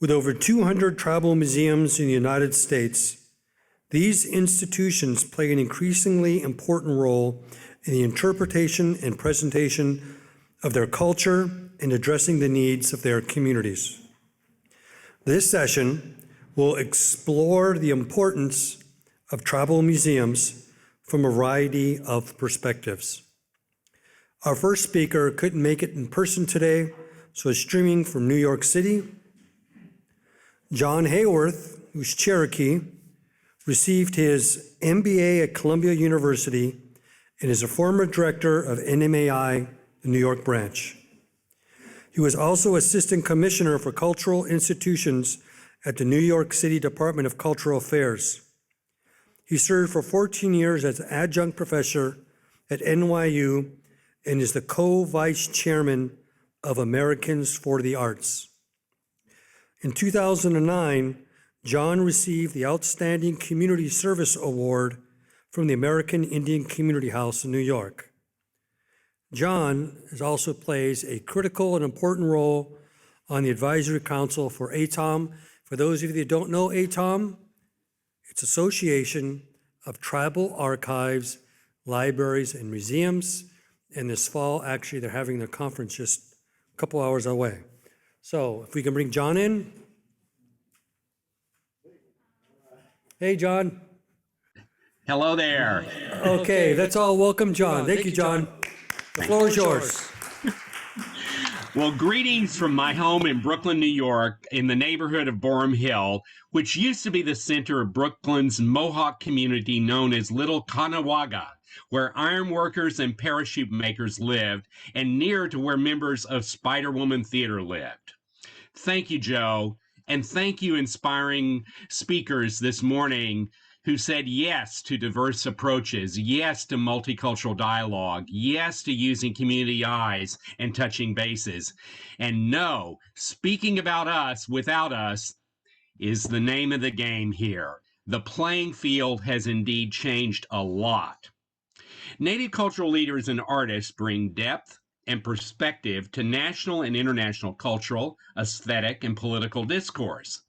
With over 200 tribal museums in the United States, these institutions play an increasingly important role in the interpretation and presentation of their culture and addressing the needs of their communities. This session will explore the importance of tribal museums from a variety of perspectives. Our first speaker couldn't make it in person today, so is streaming from New York City. John Hayworth, who's Cherokee, received his MBA at Columbia University and is a former director of NMAI, the New York branch. He was also Assistant Commissioner for Cultural Institutions at the New York City Department of Cultural Affairs. He served for 14 years as adjunct professor at NYU and is the co-vice chairman of Americans for the Arts. In 2009, John received the Outstanding Community Service Award from the American Indian Community House in New York. John also plays a critical and important role on the Advisory Council for ATOM. For those of you that don't know ATOM, it's Association of Tribal Archives, Libraries, and Museums. And this fall, actually, they're having their conference just a couple hours away. So if we can bring John in. Hey, John. Hello there. Okay, that's all. Welcome, John. Thank you, John. The floor is yours. Well, greetings from my home in Brooklyn, New York, in the neighborhood of Boerum Hill, which used to be the center of Brooklyn's Mohawk community known as Little Caughnawaga, where iron workers and parachute makers lived, and near to where members of Spider-Woman Theater lived. Thank you, Joe, and thank you, inspiring speakers this morning who said yes to diverse approaches, yes to multicultural dialogue, yes to using community eyes and touching bases. And no, speaking about us without us is the name of the game here. The playing field has indeed changed a lot. Native cultural leaders and artists bring depth and perspective to national and international cultural, aesthetic, and political discourse.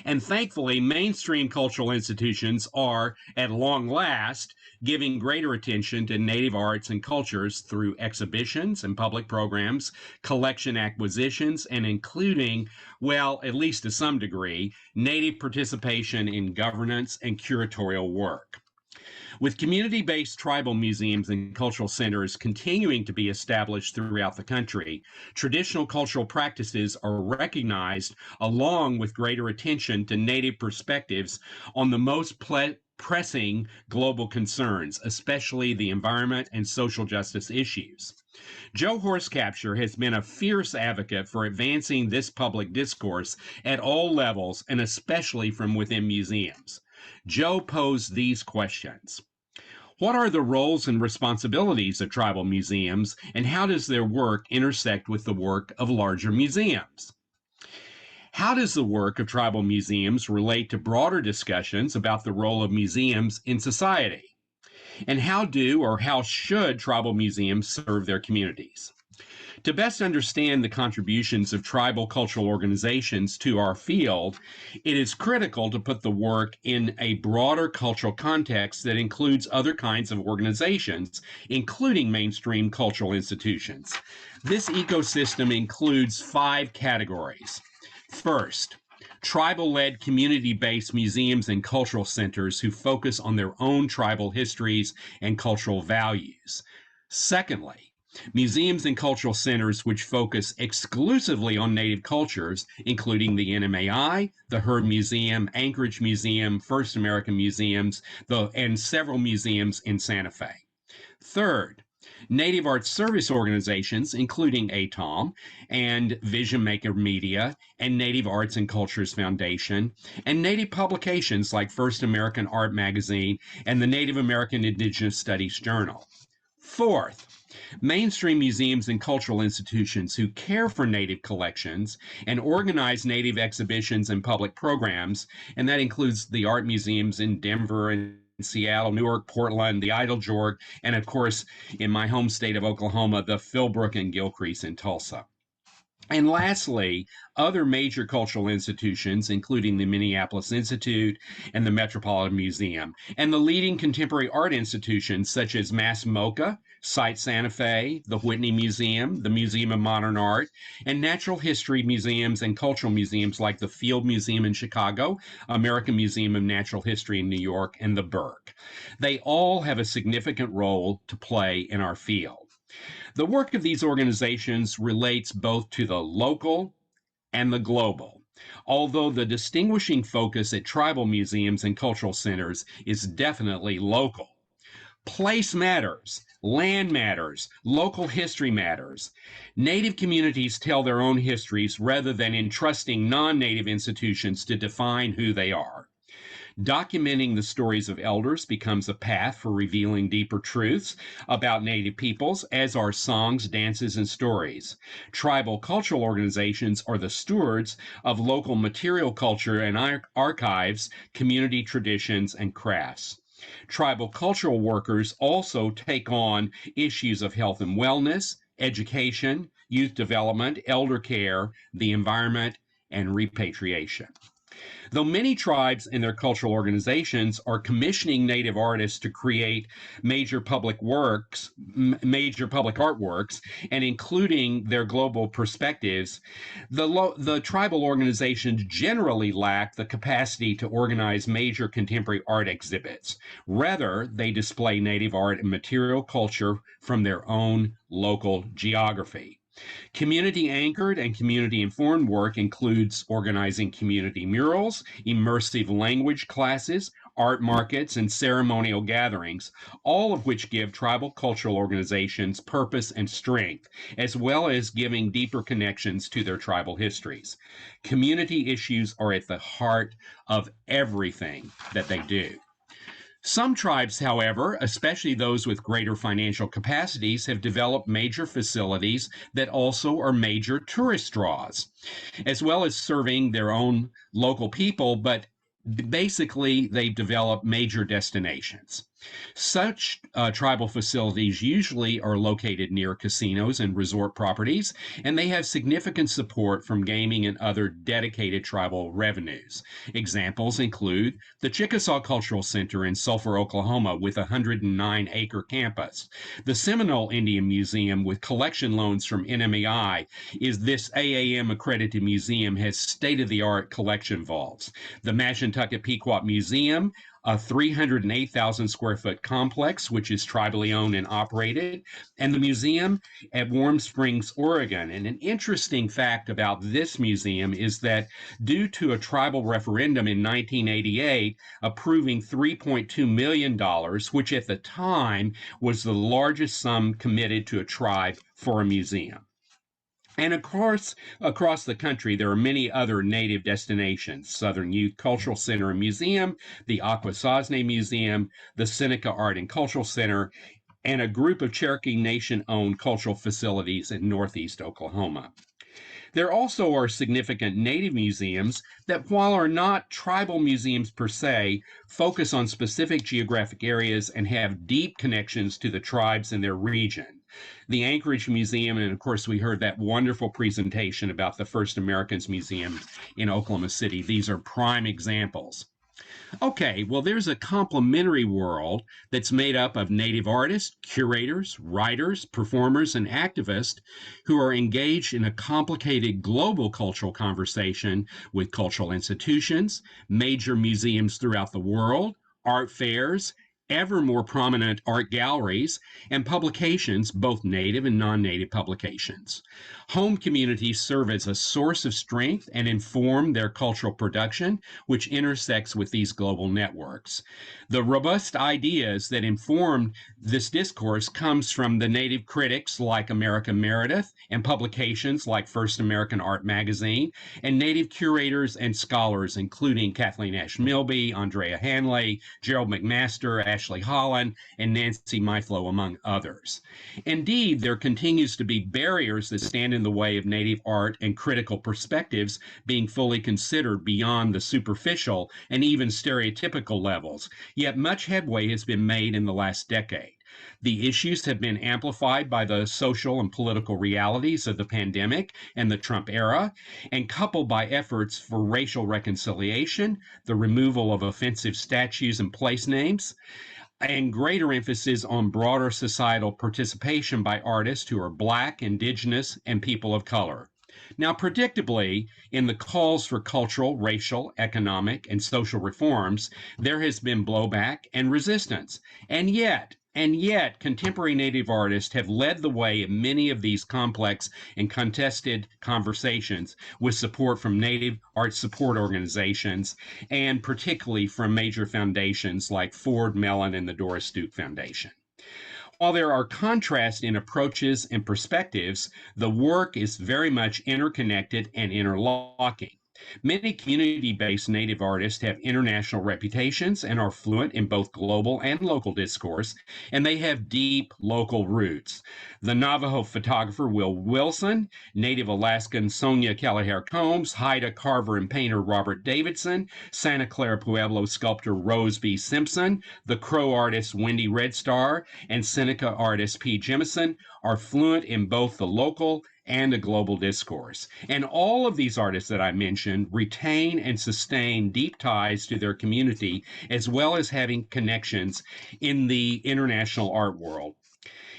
And thankfully, mainstream cultural institutions are, at long last, giving greater attention to Native arts and cultures through exhibitions and public programs, collection acquisitions, and including, well, at least to some degree, Native participation in governance and curatorial work. With community-based tribal museums and cultural centers continuing to be established throughout the country, traditional cultural practices are recognized along with greater attention to Native perspectives on the most pressing global concerns, especially the environment and social justice issues. Joe Horscapture has been a fierce advocate for advancing this public discourse at all levels and especially from within museums. Joe posed these questions. What are the roles and responsibilities of tribal museums, and how does their work intersect with the work of larger museums? How does the work of tribal museums relate to broader discussions about the role of museums in society? And how do or how should tribal museums serve their communities? To best understand the contributions of tribal cultural organizations to our field, it is critical to put the work in a broader cultural context that includes other kinds of organizations, including mainstream cultural institutions. This ecosystem includes 5 categories. First, tribal-led community-based museums and cultural centers who focus on their own tribal histories and cultural values. Secondly, museums and cultural centers which focus exclusively on Native cultures, including the NMAI, the Herb Museum, Anchorage Museum, First American Museums, and several museums in Santa Fe. Third, Native Arts Service organizations, including ATOM and Vision Maker Media and Native Arts and Cultures Foundation, and Native publications like First American Art Magazine and the Native American Indigenous Studies Journal. Fourth, mainstream museums and cultural institutions who care for Native collections and organize Native exhibitions and public programs, and that includes the art museums in Denver and Seattle, Newark, Portland, the Idle-Jorg, and of course, in my home state of Oklahoma, the Philbrook and Gilcrease in Tulsa. And lastly, other major cultural institutions, including the Minneapolis Institute and the Metropolitan Museum, and the leading contemporary art institutions such as Mass MoCA, Site Santa Fe, the Whitney Museum, the Museum of Modern Art, and natural history museums and cultural museums like the Field Museum in Chicago, American Museum of Natural History in New York, and the Burke. They all have a significant role to play in our field. The work of these organizations relates both to the local and the global, although the distinguishing focus at tribal museums and cultural centers is definitely local. Place matters, land matters, local history matters. Native communities tell their own histories rather than entrusting non-native institutions to define who they are. Documenting the stories of elders becomes a path for revealing deeper truths about Native peoples, as are songs, dances, and stories. Tribal cultural organizations are the stewards of local material culture and archives, community traditions, and crafts. Tribal cultural workers also take on issues of health and wellness, education, youth development, elder care, the environment, and repatriation. Though many tribes and their cultural organizations are commissioning Native artists to create major public artworks, and including their global perspectives, the tribal organizations generally lack the capacity to organize major contemporary art exhibits. Rather, they display Native art and material culture from their own local geography. Community anchored and community informed work includes organizing community murals, immersive language classes, art markets, and ceremonial gatherings, all of which give tribal cultural organizations purpose and strength, as well as giving deeper connections to their tribal histories. Community issues are at the heart of everything that they do. Some tribes, however, especially those with greater financial capacities, have developed major facilities that also are major tourist draws, as well as serving their own local people, but basically they've developed major destinations. Such tribal facilities usually are located near casinos and resort properties, and they have significant support from gaming and other dedicated tribal revenues. Examples include the Chickasaw Cultural Center in Sulphur, Oklahoma, with a 109-acre campus. The Seminole Indian Museum, with collection loans from NMEI, is this AAM-accredited museum, has state-of-the-art collection vaults. The Mashantucket Pequot Museum, a 308,000 square foot complex, which is tribally owned and operated, and the museum at Warm Springs, Oregon. And an interesting fact about this museum is that due to a tribal referendum in 1988 approving $3.2 million, which at the time was the largest sum committed to a tribe for a museum. And of course, across the country, there are many other Native destinations: Southern Youth Cultural Center and Museum, the Akwesasne Museum, the Seneca Art and Cultural Center, and a group of Cherokee Nation-owned cultural facilities in Northeast Oklahoma. There also are significant Native museums that, while are not tribal museums per se, focus on specific geographic areas and have deep connections to the tribes in their region. The Anchorage Museum, and of course we heard that wonderful presentation about the First Americans Museum in Oklahoma City. These are prime examples. Okay, well, there's a complementary world that's made up of Native artists, curators, writers, performers, and activists who are engaged in a complicated global cultural conversation with cultural institutions, major museums throughout the world, art fairs, ever more prominent art galleries, and publications, both native and non-native publications. Home communities serve as a source of strength and inform their cultural production, which intersects with these global networks. The robust ideas that inform this discourse comes from the Native critics like America Meredith and publications like First American Art Magazine, and Native curators and scholars, including Kathleen Ash Milby, Andrea Hanley, Gerald McMaster, Ashley Holland, and Nancy Myflow, among others. Indeed, there continues to be barriers that stand in the way of Native art and critical perspectives being fully considered beyond the superficial and even stereotypical levels, yet much headway has been made in the last decade. The issues have been amplified by the social and political realities of the pandemic and the Trump era, and coupled by efforts for racial reconciliation, the removal of offensive statues and place names, and greater emphasis on broader societal participation by artists who are Black, Indigenous, and people of color. Now, predictably, in the calls for cultural, racial, economic, and social reforms, there has been blowback and resistance. And yet, contemporary Native artists have led the way in many of these complex and contested conversations with support from Native arts support organizations and particularly from major foundations like Ford, Mellon, and the Doris Duke Foundation. While there are contrasts in approaches and perspectives, the work is very much interconnected and interlocking. Many community based Native artists have international reputations and are fluent in both global and local discourse, and they have deep local roots. The Navajo photographer Will Wilson, Native Alaskan Sonia Kelleher Combs, Haida carver and painter Robert Davidson, Santa Clara Pueblo sculptor Rose B. Simpson, the Crow artist Wendy Redstar, and Seneca artist P. Jemison are fluent in both the local and a global discourse. And all of these artists that I mentioned retain and sustain deep ties to their community, as well as having connections in the international art world.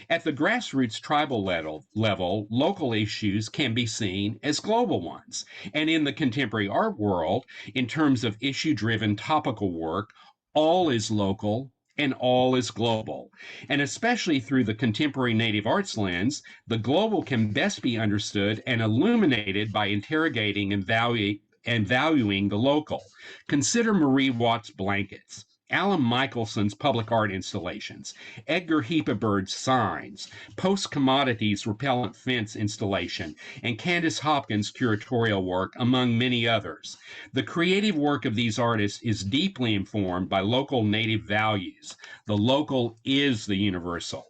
At the grassroots tribal level, local issues can be seen as global ones. And in the contemporary art world, in terms of issue driven topical work, all is local and all is global. And especially through the contemporary Native arts lens, the global can best be understood and illuminated by interrogating and valuing the local. Consider Marie Watts' blankets, Alan Michelson's public art installations, Edgar Heepebird's signs, Post Commodities repellent fence installation, and Candace Hopkins' curatorial work, among many others. The creative work of these artists is deeply informed by local Native values. The local is the universal.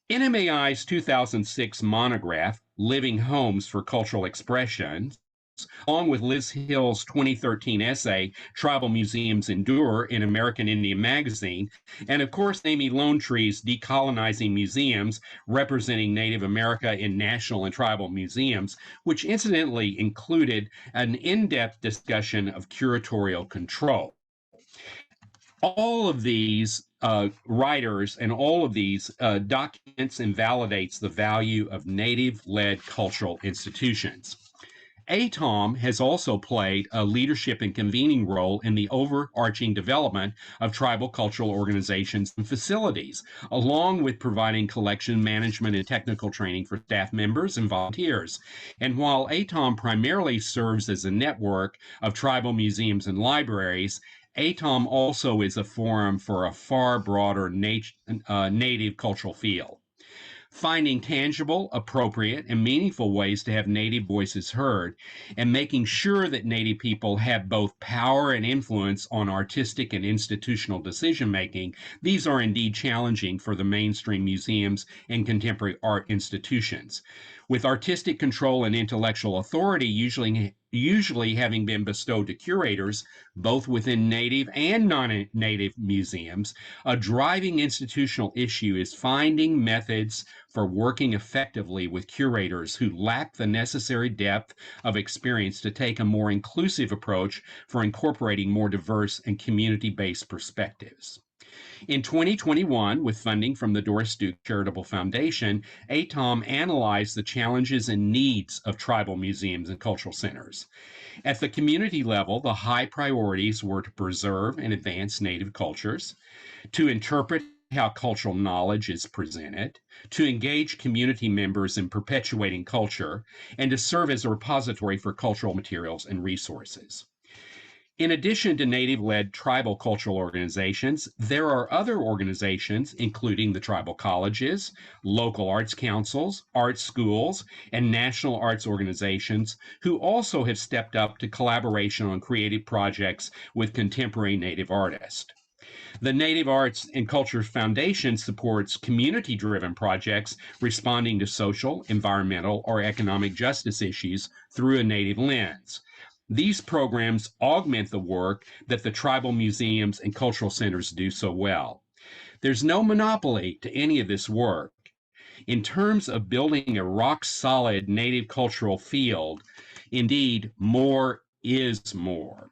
NMAI's 2006 monograph, Living Homes for Cultural Expression, along with Liz Hill's 2013 essay, Tribal Museums Endure, in American Indian Magazine, and of course, Amy Lone Tree's Decolonizing Museums, Representing Native America in National and Tribal Museums, which incidentally included an in-depth discussion of curatorial control. All of these writers and all of these documents and validates the value of Native-led cultural institutions. ATOM has also played a leadership and convening role in the overarching development of tribal cultural organizations and facilities, along with providing collection management and technical training for staff members and volunteers. And while ATOM primarily serves as a network of tribal museums and libraries, ATOM also is a forum for a far broader Native cultural field. Finding tangible, appropriate, and meaningful ways to have Native voices heard, and making sure that Native people have both power and influence on artistic and institutional decision making, these are indeed challenging for the mainstream museums and contemporary art institutions. With artistic control and intellectual authority usually having been bestowed to curators, both within Native and non-Native museums, a driving institutional issue is finding methods for working effectively with curators who lack the necessary depth of experience to take a more inclusive approach for incorporating more diverse and community-based perspectives. In 2021, with funding from the Doris Duke Charitable Foundation, ATOM analyzed the challenges and needs of tribal museums and cultural centers. At the community level, the high priorities were to preserve and advance Native cultures, to interpret how cultural knowledge is presented, to engage community members in perpetuating culture, and to serve as a repository for cultural materials and resources. In addition to Native-led tribal cultural organizations, there are other organizations, including the tribal colleges, local arts councils, art schools, and national arts organizations, who also have stepped up to collaboration on creative projects with contemporary Native artists. The Native Arts and Culture Foundation supports community-driven projects responding to social, environmental, or economic justice issues through a Native lens. These programs augment the work that the tribal museums and cultural centers do so well. There's no monopoly to any of this work. In terms of building a rock-solid native cultural field, indeed, more is more.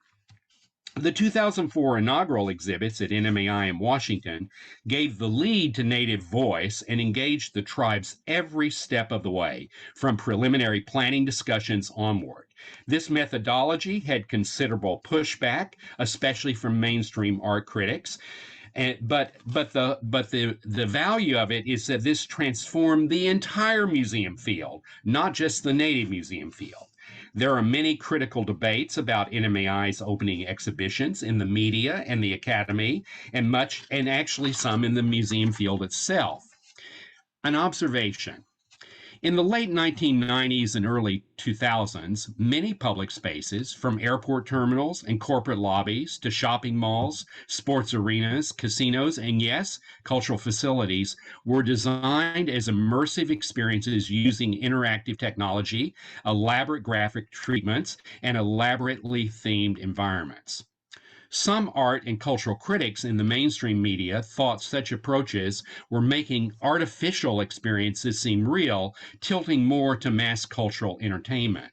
The 2004 inaugural exhibits at NMAI in Washington gave the lead to Native voice and engaged the tribes every step of the way, from preliminary planning discussions onward. This methodology had considerable pushback, especially from mainstream art critics. But the value of it is that this transformed the entire museum field, not just the Native museum field. There are many critical debates about NMAI's opening exhibitions in the media and the academy, and actually some in the museum field itself. An observation. In the late 1990s and early 2000s, many public spaces, from airport terminals and corporate lobbies to shopping malls, sports arenas, casinos, and yes, cultural facilities, were designed as immersive experiences using interactive technology, elaborate graphic treatments, and elaborately themed environments. Some art and cultural critics in the mainstream media thought such approaches were making artificial experiences seem real, tilting more to mass cultural entertainment.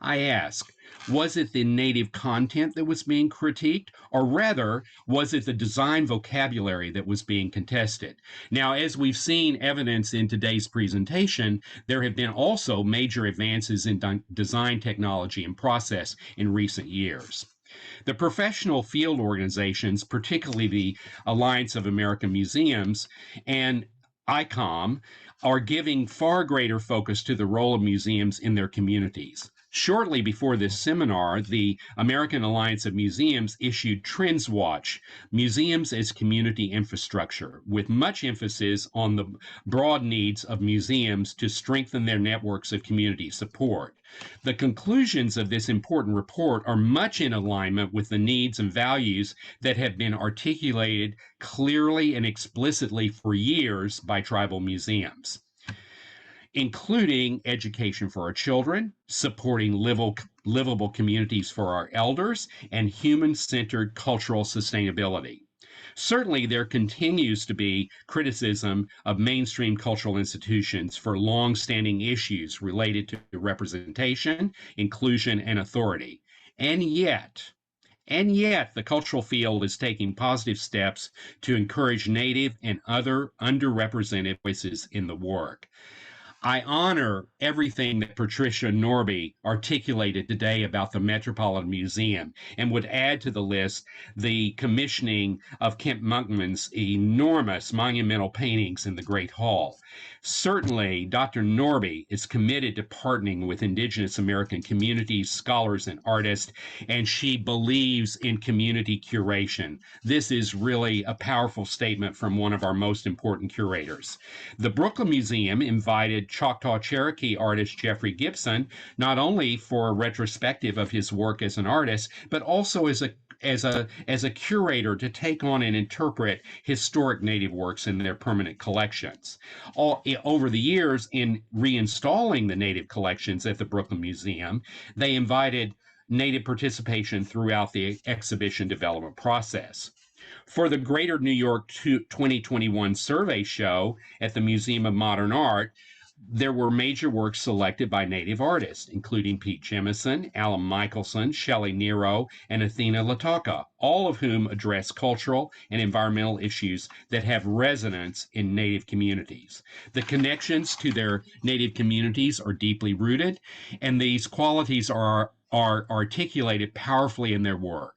I ask, was it the native content that was being critiqued, or rather, was it the design vocabulary that was being contested? Now, as we've seen evidence in today's presentation, there have been also major advances in design technology and process in recent years. The professional field organizations, particularly the Alliance of American Museums and ICOM, are giving far greater focus to the role of museums in their communities. Shortly before this seminar, the American Alliance of Museums issued Trends Watch, Museums as Community Infrastructure, with much emphasis on the broad needs of museums to strengthen their networks of community support. The conclusions of this important report are much in alignment with the needs and values that have been articulated clearly and explicitly for years by tribal museums, including education for our children, supporting livable communities for our elders, and human-centered cultural sustainability. Certainly, there continues to be criticism of mainstream cultural institutions for long-standing issues related to representation, inclusion, and authority. And yet, the cultural field is taking positive steps to encourage Native and other underrepresented voices in the work. I honor everything that Patricia Norby articulated today about the Metropolitan Museum and would add to the list the commissioning of Kent Monkman's enormous monumental paintings in the Great Hall. Certainly, Dr. Norby is committed to partnering with Indigenous American communities, scholars, and artists, and she believes in community curation. This is really a powerful statement from one of our most important curators. The Brooklyn Museum invited Choctaw Cherokee artist Jeffrey Gibson not only for a retrospective of his work as an artist, but also as a curator to take on and interpret historic Native works in their permanent collections. Over the years, in reinstalling the Native collections at the Brooklyn Museum, they invited Native participation throughout the exhibition development process. For the Greater New York 2021 survey show at the Museum of Modern Art, there were major works selected by Native artists, including Pete Jemison, Alan Michelson, Shelley Nero, and Athena Lataka, all of whom address cultural and environmental issues that have resonance in Native communities. The connections to their Native communities are deeply rooted, and these qualities are articulated powerfully in their work.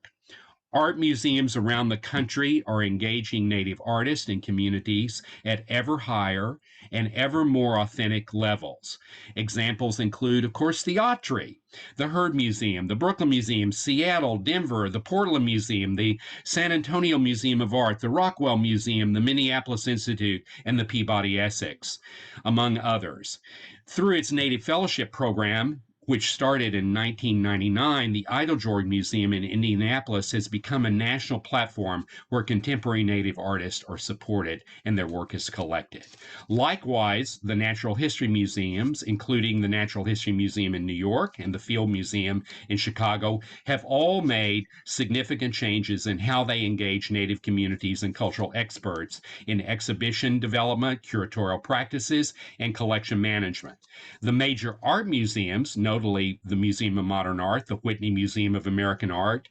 Art museums around the country are engaging Native artists and communities at ever higher and ever more authentic levels. Examples include, of course, the Autry, the Heard Museum, the Brooklyn Museum, Seattle, Denver, the Portland Museum, the San Antonio Museum of Art, the Rockwell Museum, the Minneapolis Institute, and the Peabody Essex, among others. Through its Native Fellowship program, which started in 1999, the Eiteljorg Museum in Indianapolis has become a national platform where contemporary Native artists are supported and their work is collected. Likewise, the Natural History Museums, including the Natural History Museum in New York and the Field Museum in Chicago, have all made significant changes in how they engage Native communities and cultural experts in exhibition development, curatorial practices, and collection management. The major art museums, notably the Museum of Modern Art, the Whitney Museum of American Art,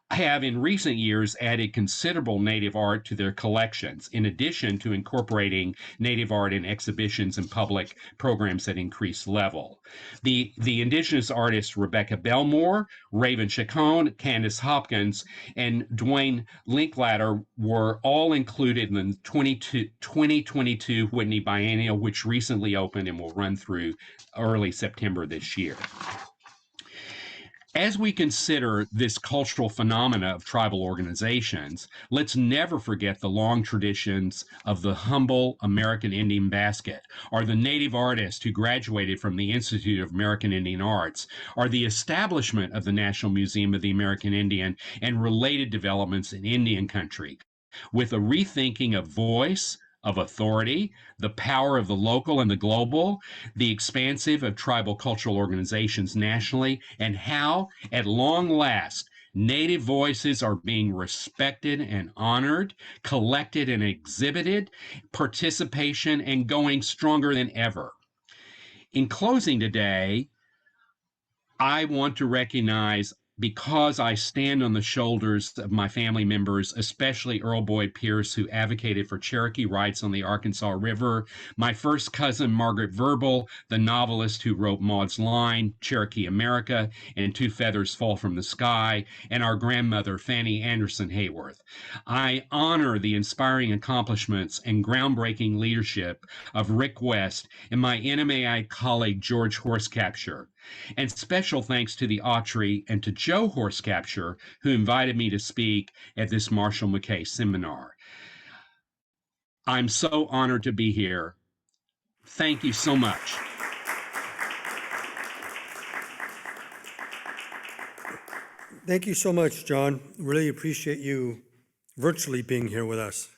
have in recent years added considerable Native art to their collections, in addition to incorporating Native art in exhibitions and public programs at increased level. The Indigenous artists Rebecca Belmore, Raven Chacon, Candace Hopkins, and Dwayne Linklater were all included in the 2022 Whitney Biennial, which recently opened and will run through early September this year. As we consider this cultural phenomena of tribal organizations, let's never forget the long traditions of the humble American Indian basket, or the Native artists who graduated from the Institute of American Indian Arts, or the establishment of the National Museum of the American Indian, and related developments in Indian country, with a rethinking of voice, of authority, the power of the local and the global, the expansive of tribal cultural organizations nationally, and how, at long last, Native voices are being respected and honored, collected and exhibited, participation and going stronger than ever. In closing today, I want to recognize, because I stand on the shoulders of my family members, especially Earl Boyd Pierce, who advocated for Cherokee rights on the Arkansas River, my first cousin, Margaret Verbal, the novelist who wrote Maud's Line, Cherokee America, and Two Feathers Fall from the Sky, and our grandmother, Fanny Anderson Hayworth. I honor the inspiring accomplishments and groundbreaking leadership of Rick West and my NMAI colleague, George Horsecapture. And special thanks to the Autry and to Joe Horsecapture, who invited me to speak at this Marshall McKay Seminar. I'm so honored to be here. Thank you so much. Thank you so much, John. Really appreciate you virtually being here with us.